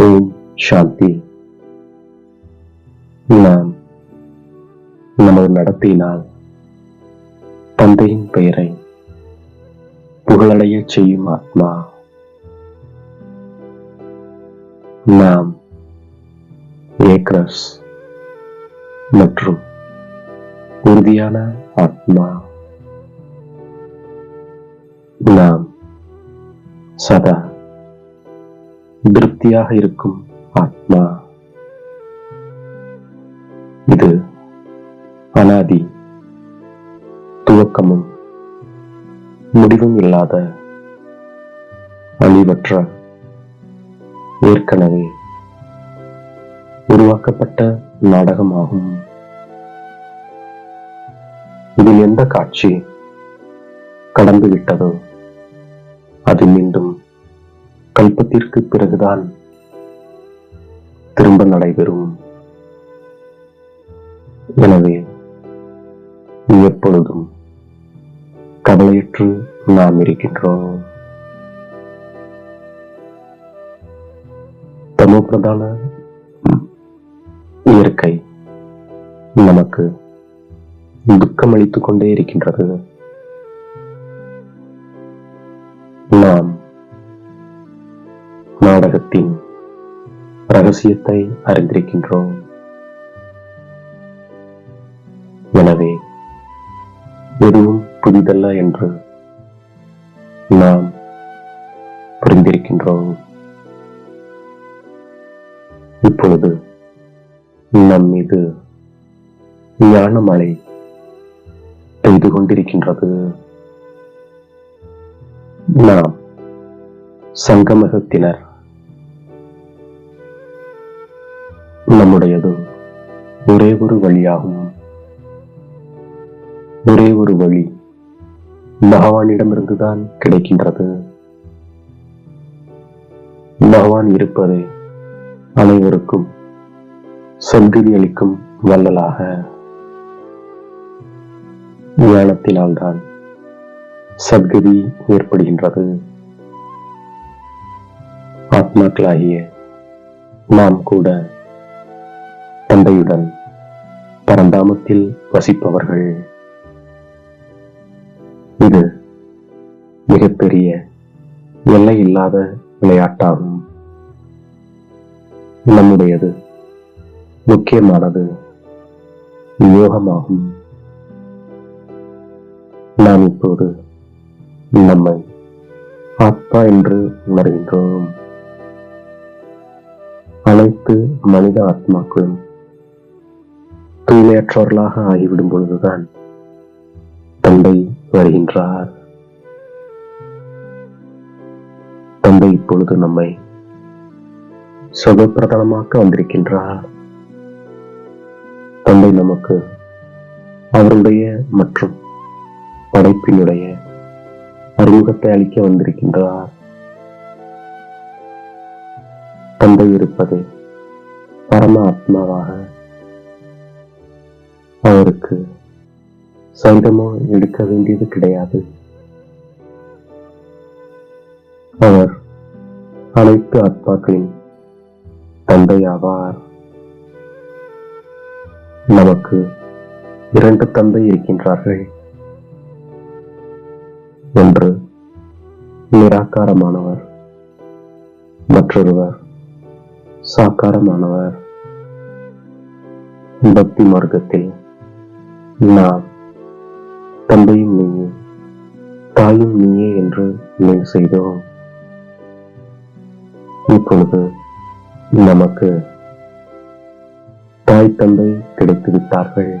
ஓம் சாந்தி. நாம் நமது நடத்தையினால் தந்தையின் பெயரை புகழடைய செய்யும் ஆத்மா. நாம் ஏக்ரஸ் மற்றும் உறுதியான ஆத்மா. நாம் சதா திருப்தியாக இருக்கும் ஆத்மா. இது அனாதி, துவக்கமும் முடிவும் இல்லாத அழிவற்ற, ஏற்கனவே உருவாக்கப்பட்ட நாடகமாகும். இதில் எந்த காட்சி கடந்து விட்டதோ அது மீண்டும் கல்பத்திற்கு பிறகுதான் திரும்ப நடைபெறும். எனவே எப்பொழுதும் கவலையற்று நாம் இருக்கின்றோம். தமோபிரதான இயற்கை நமக்கு துக்கம் அளித்துக் கொண்டே இருக்கின்றது. நாம் நாடகத்தின் ரகசியத்தை அறிந்திருக்கின்றோம். எனவே எதுவும் புதிதல்ல என்று நாம் புரிந்திருக்கின்றோம். இப்பொழுது நம் மீது ஞான மழை பெய்து கொண்டிருக்கின்றது. நாம் சங்கமகத்தினர். நம்முடையது ஒரே ஒரு வழியாகும். ஒரே ஒரு வழி பகவானிடமிருந்துதான் கிடைக்கின்றது. பகவான் இருப்பதை அனைவருக்கும் சத்கதி அளிக்கும் வள்ளலாக. ஞானத்தினால்தான் சத்கதி ஏற்படுகின்றது. ஆத்மாக்களாகிய நாம் கூட தந்தையுடன் பரந்தாமத்தில் வசிப்பவர்கள். இது மிகப்பெரிய எல்லை இல்லாத விளையாட்டாகும். நம்முடையது முக்கியமானது யோகமாகும். நாம் இப்போது நம்மை ஆத்மா என்று உணர்கின்றோம். அனைத்து மனித ஆத்மாக்களும் தூய்மையற்றவர்களாக ஆகிவிடும் பொழுதுதான் தந்தை வருகின்றார். தந்தை இப்பொழுது நம்மை சுகப்பிரதானமாக்க வந்திருக்கின்றார். தந்தை நமக்கு அவருடைய மற்றும் படைப்பினுடைய அறிமுகத்தை அளிக்க வந்திருக்கின்றார். தந்தை இருப்பது பரம ஆத்மாவாக. அவருக்கு சைதமோ எடுக்க வேண்டியது கிடையாது. அவர் அனைத்து ஆத்மாக்களின் தந்தை ஆவார். நமக்கு இரண்டு தந்தை இருக்கின்றார்கள். ஒன்று நிராகாரமானவர், மற்றொருவர் சாக்காரமானவர். பக்தி மார்க்கத்தில் நாம் தந்தையும் நீயே, தாயும் நீயே என்று நினைவு செய்தோம். இப்பொழுது நமக்கு தாய் தந்தை கிடைத்து விட்டார்கள்.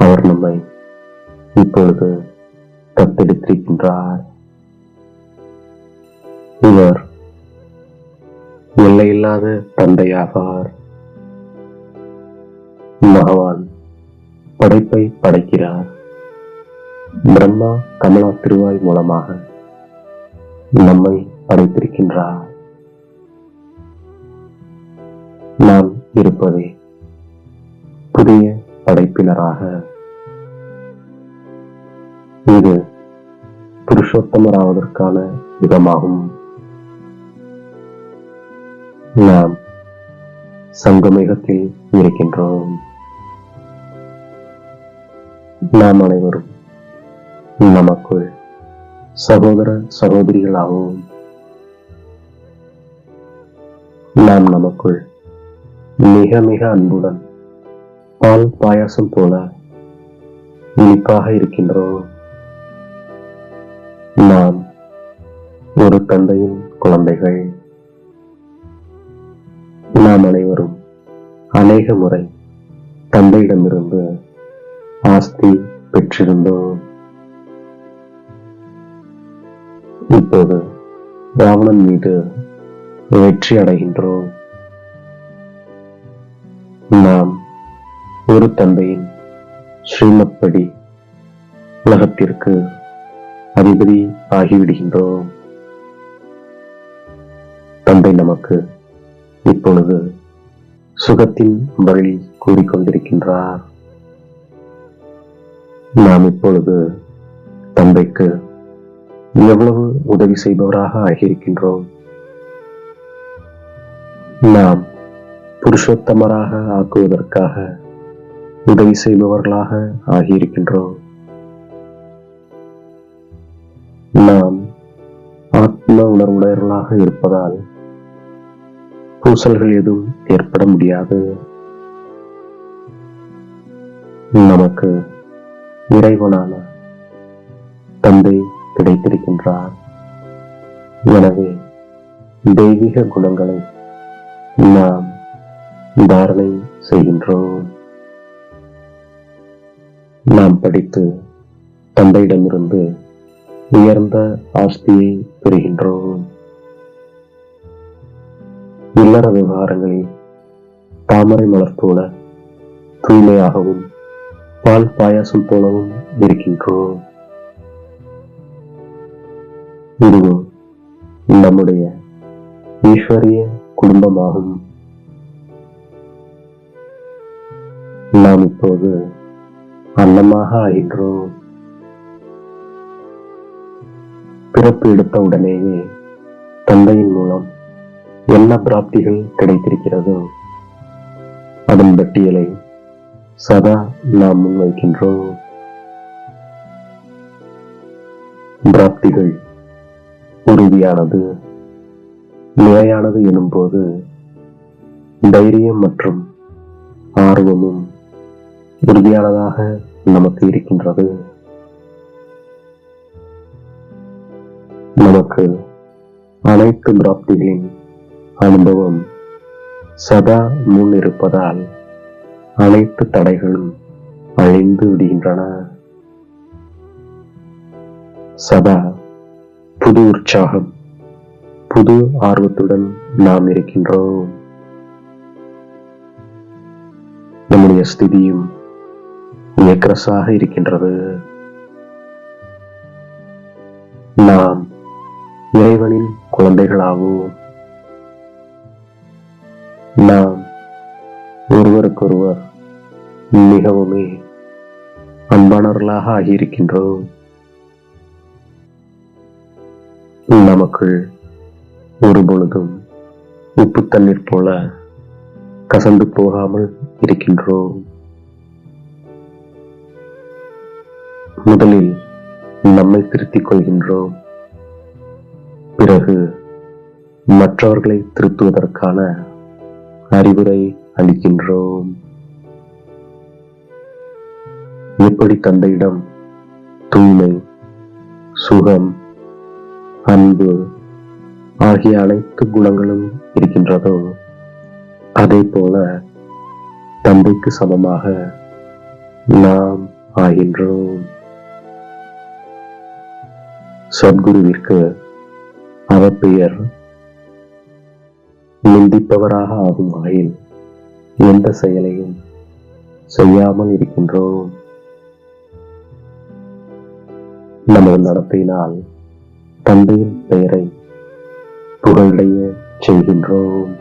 அவர் நம்மை இப்பொழுது தத்தெடுத்திருக்கின்றார். இவர் எல்லையில்லாத தந்தையாவார். பகவான் படைப்பை படைக்கிறார். பிரம்மா கமலா திருவாய் மூலமாக நம்மை படைத்திருக்கின்றார். நாம் இருப்பதே புதிய படைப்பினராக. இது புருஷோத்தமராவதற்கான யுகமாகும். நாம் சங்கமேகத்தில் இருக்கின்றோம். நாம் அனைவரும் நமக்குள் சகோதர சகோதரிகளாகவும் நாம் நமக்குள் மிக மிக அன்புடன் பால் பாயாசம் போல இனிப்பாக இருக்கின்றோம். நாம் ஒரு தந்தையின் குழந்தைகள். நாம் அனைவரும் அநேக முறை தந்தையிடமிருந்து ஆஸ்தி பெற்றிருந்தோம். இப்போது ராவணன் மீது வெற்றி அடைகின்றோம். நாம் ஒரு தந்தையின் ஸ்ரீமத்படி உலகத்திற்கு அதிபதி ஆகிவிடுகின்றோம். தந்தை நமக்கு இப்பொழுது சுகத்தின் வழி கூறிக்கொண்டிருக்கின்றார். நாம் இப்பொழுது தந்தைக்கு எவ்வளவு உதவி செய்பவராக ஆகியிருக்கின்றோம். நாம் புருஷோத்தமராக ஆக்குவதற்காக உதவி செய்பவர்களாக ஆகியிருக்கின்றோம். நாம் ஆத்ம உணர்வுடையவர்களாக இருப்பதால் பூசல்கள் எதுவும் ஏற்பட முடியாது. நமக்கு இறைவனான தந்தை கிடைத்திருக்கின்றார். எனவே தெய்வீக குணங்களை நாம் தாரணை செய்கின்றோம். நாம் படித்து தந்தையிடமிருந்து உயர்ந்த ஆஸ்தியை பெறுகின்றோம். இல்லற விவகாரங்களில் தாமரை மலர் போல தூய்மையாகவும் பால் பாயாசம் போலவும் இருக்கின்றோம். இதுவும் நம்முடைய ஈஸ்வரிய குடும்பமாகும். நாம் இப்போது அன்னமாக ஆகின்றோம். பிறப்பு எடுத்த உடனேயே தந்தையின் மூலம் என்ன பிராப்திகள் கிடைத்திருக்கிறதோ அதன் பட்டியலை சதா நாம் முன்வைக்கின்றோம். பிராப்திகள் உறுதியானது, நிலையானது எனும்போது தைரியம் மற்றும் ஆர்வமும் உறுதியானதாக நமக்கு இருக்கின்றது. நமக்கு அனைத்து பிராப்திகளின் அனுபவம் சதா முன் இருப்பதால் அனைத்து தடைகளும் அழிந்து விடுகின்றன. சதா புது உற்சாகம், புது ஆர்வத்துடன் நாம் இருக்கின்றோம். நம்முடைய ஸ்திதியும் ஏக்ரஸாக இருக்கின்றது. நாம் இறைவனின் குழந்தைகளாவோம். நாம் ஒருவருக்கொருவர் மிகவுமே அன்பானவர்களாக ஆகியிருக்கின்றோம். நமக்குள் ஒருபொழுதும் உப்பு தண்ணீர் போல கசந்து போகாமல் இருக்கின்றோம். முதலில் நம்மை திருத்திக் கொள்கின்றோம். பிறகு மற்றவர்களை திருத்துவதற்கான அறிவுரை அளிக்கின்றோம். எப்படி தந்தையிடம் தூய்மை, சுகம், அன்பு ஆகிய அனைத்து குணங்களும் இருக்கின்றதோ அதே போல தந்தைக்கு சமமாக நாம் ஆகின்றோம். சத்குருவிற்கு அவப்பெயர் நிந்திப்பவராக ஆகும் வகையில் எந்த செயலையும் செய்யாமல் இருக்கின்றோம். நமது நடத்தையினால் தந்தையின் பெயரை புகழடைய செய்கின்றோம்.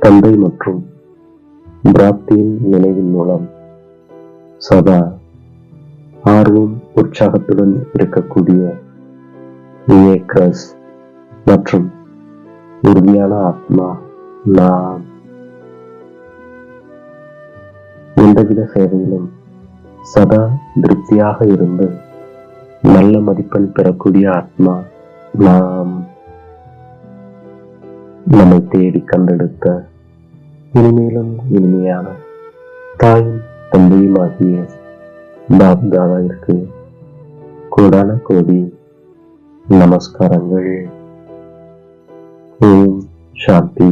தந்தை மற்றும் பிராப்தியின் நினைவின் மூலம் சதா ஆர்வம் உற்சாகத்துடன் இருக்கக்கூடிய ஏக்ரஸ் மற்றும் உறுதியான ஆத்மா நான். எந்தவித சேவையிலும் சதா திருப்தியாக இருந்து நல்ல மதிப்பெண் பெறக்கூடிய ஆத்மா நாம். நம்மை தேடி கண்டெடுத்த இனிமேலும் இனிமையான தாயும் தந்தையுமாகிய பாப்தாதாவிற்கு கோடான கோடி நமஸ்காரங்கள். ஓம் சாந்தி.